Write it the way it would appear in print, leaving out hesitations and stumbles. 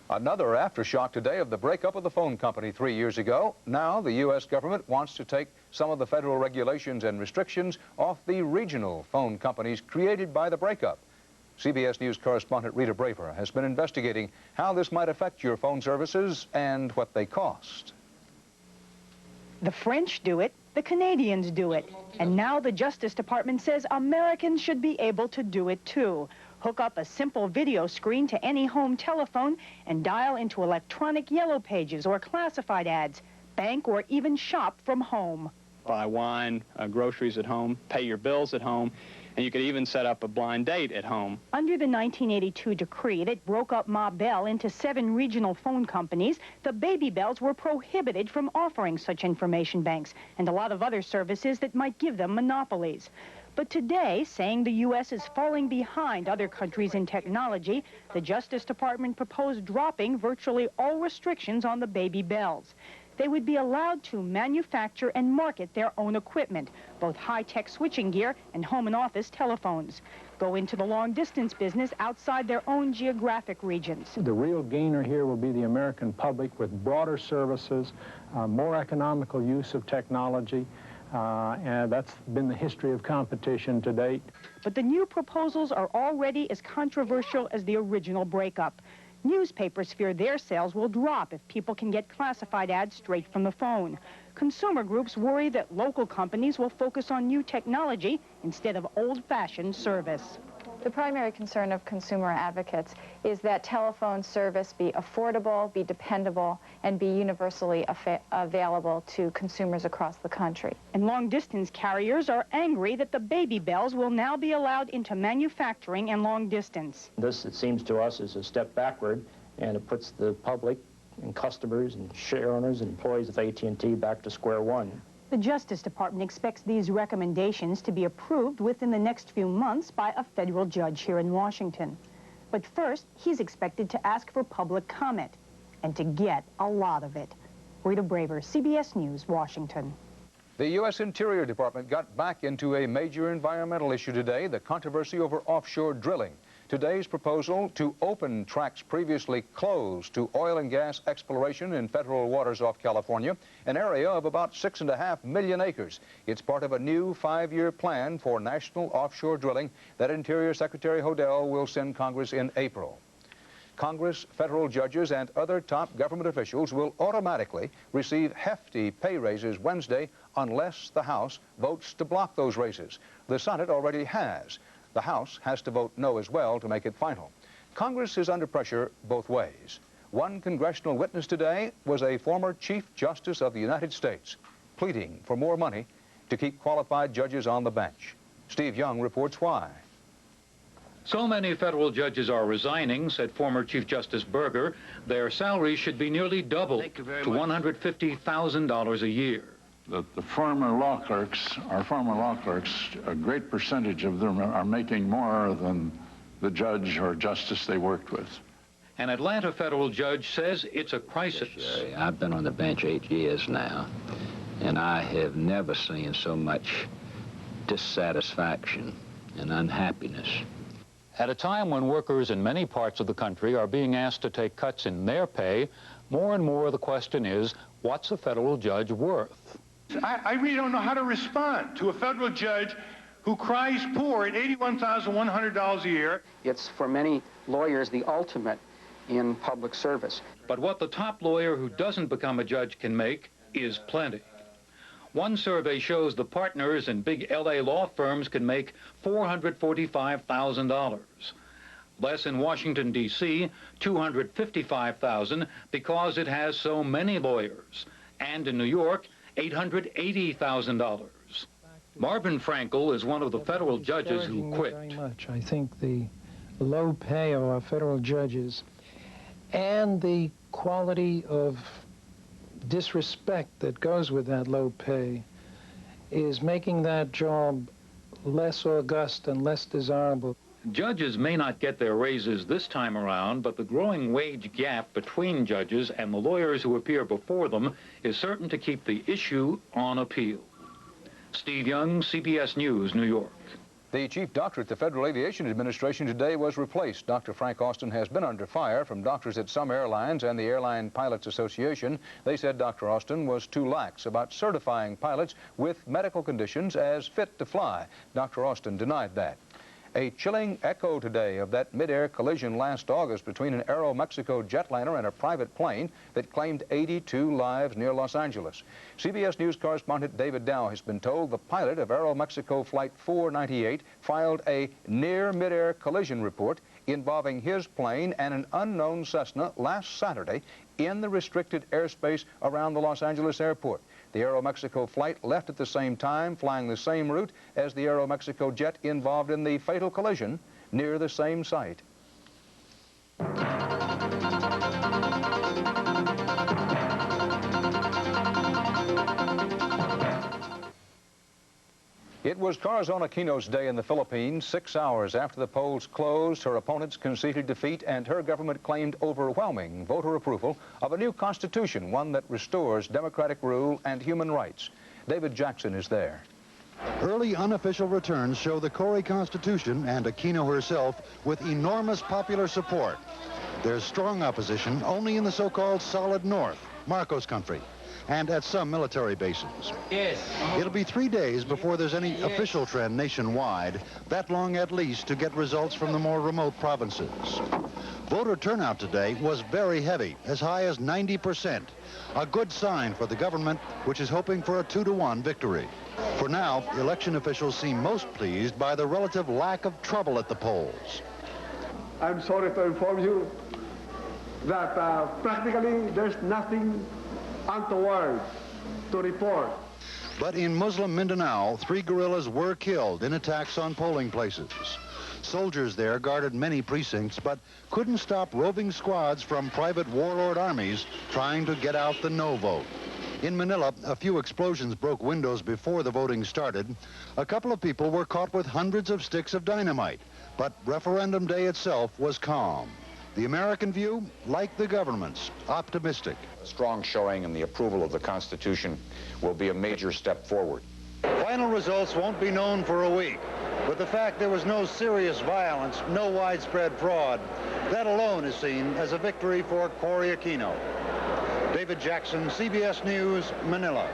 Another aftershock today of the breakup of the phone company 3 years ago. Now the U.S. government wants to take some of the federal regulations and restrictions off the regional phone companies created by the breakup. CBS News correspondent Rita Braver has been investigating how this might affect your phone services and what they cost. The French do it, the Canadians do it, and now the Justice Department says Americans should be able to do it too. Hook up a simple video screen to any home telephone and dial into electronic yellow pages or classified ads, bank or even shop from home. Buy wine, groceries at home, pay your bills at home, and you could even set up a blind date at home. Under the 1982 decree that broke up Ma Bell into 7 regional phone companies, the Baby Bells were prohibited from offering such information banks and a lot of other services that might give them monopolies. But today, saying the U.S. is falling behind other countries in technology, the Justice Department proposed dropping virtually all restrictions on the Baby Bells. They would be allowed to manufacture and market their own equipment, both high-tech switching gear and home and office telephones, go into the long-distance business outside their own geographic regions. The real gainer here will be the American public with broader services, more economical use of technology, and that's been the history of competition to date. But the new proposals are already as controversial as the original breakup. Newspapers fear their sales will drop if people can get classified ads straight from the phone. Consumer groups worry that local companies will focus on new technology instead of old-fashioned service. The primary concern of consumer advocates is that telephone service be affordable, be dependable, and be universally available to consumers across the country. And long-distance carriers are angry that the Baby Bells will now be allowed into manufacturing and long distance. This, it seems to us, is a step backward, and it puts the public and customers and share owners and employees of AT&T back to square one. The Justice Department expects these recommendations to be approved within the next few months by a federal judge here in Washington. But first, he's expected to ask for public comment, and to get a lot of it. Rita Braver, CBS News, Washington. The U.S. Interior Department got back into a major environmental issue today, the controversy over offshore drilling. Today's proposal to open tracts previously closed to oil and gas exploration in federal waters off California, an area of about 6.5 million acres. It's part of a new 5-year plan for national offshore drilling that Interior Secretary Hodel will send Congress in April. Congress, federal judges, and other top government officials will automatically receive hefty pay raises Wednesday unless the House votes to block those raises. The Senate already has. The House has to vote no as well to make it final. Congress is under pressure both ways. One congressional witness today was a former Chief Justice of the United States, pleading for more money to keep qualified judges on the bench. Steve Young reports why. So many federal judges are resigning, said former Chief Justice Berger. Their salaries should be nearly doubled to $150,000 a year. The former law clerks, a great percentage of them are making more than the judge or justice they worked with. An Atlanta federal judge says it's a crisis. I've been on the bench 8 years now, and I have never seen so much dissatisfaction and unhappiness. At a time when workers in many parts of the country are being asked to take cuts in their pay, more and more the question is, what's a federal judge worth? I really don't know how to respond to a federal judge who cries poor at $81,100 a year. It's, for many lawyers, the ultimate in public service. But what the top lawyer who doesn't become a judge can make is plenty. One survey shows the partners in big LA law firms can make $445,000. Less in Washington, D.C., $255,000 because it has so many lawyers. And in New York, $880,000. Marvin Frankel is one of the federal judges who quit. Very much. I think the low pay of our federal judges and the quality of disrespect that goes with that low pay is making that job less august and less desirable. Judges may not get their raises this time around, but the growing wage gap between judges and the lawyers who appear before them is certain to keep the issue on appeal. Steve Young, CBS News, New York. The chief doctor at the Federal Aviation Administration today was replaced. Dr. Frank Austin has been under fire from doctors at some airlines and the Airline Pilots Association. They said Dr. Austin was too lax about certifying pilots with medical conditions as fit to fly. Dr. Austin denied that. A chilling echo today of that mid-air collision last August between an Aeromexico jetliner and a private plane that claimed 82 lives near Los Angeles. CBS News correspondent David Dow has been told the pilot of Aeromexico Flight 498 filed a near mid-air collision report involving his plane and an unknown Cessna last Saturday in the restricted airspace around the Los Angeles airport. The Aeromexico flight left at the same time, flying the same route as the Aeromexico jet involved in the fatal collision near the same site. It was Corazon Aquino's day in the Philippines. 6 hours after the polls closed, her opponents conceded defeat, and her government claimed overwhelming voter approval of a new constitution, one that restores democratic rule and human rights. David Jackson is there. Early unofficial returns show the Cory Constitution and Aquino herself with enormous popular support. There's strong opposition only in the so-called solid north, Marcos country, and at some military bases. Yes. It'll be 3 days before there's any official trend nationwide, that long at least to get results from the more remote provinces. Voter turnout today was very heavy, as high as 90%, a good sign for the government, which is hoping for a 2-to-1 victory. For now, election officials seem most pleased by the relative lack of trouble at the polls. I'm sorry to inform you that practically there's nothing untoward to report. But in Muslim Mindanao, 3 guerrillas were killed in attacks on polling places. Soldiers there guarded many precincts, but couldn't stop roving squads from private warlord armies trying to get out the no vote. In Manila, a few explosions broke windows before the voting started. A couple of people were caught with hundreds of sticks of dynamite, but referendum day itself was calm. The American view, like the government's, optimistic. A strong showing in the approval of the Constitution will be a major step forward. Final results won't be known for a week, but the fact there was no serious violence, no widespread fraud, that alone is seen as a victory for Cory Aquino. David Jackson, CBS News, Manila.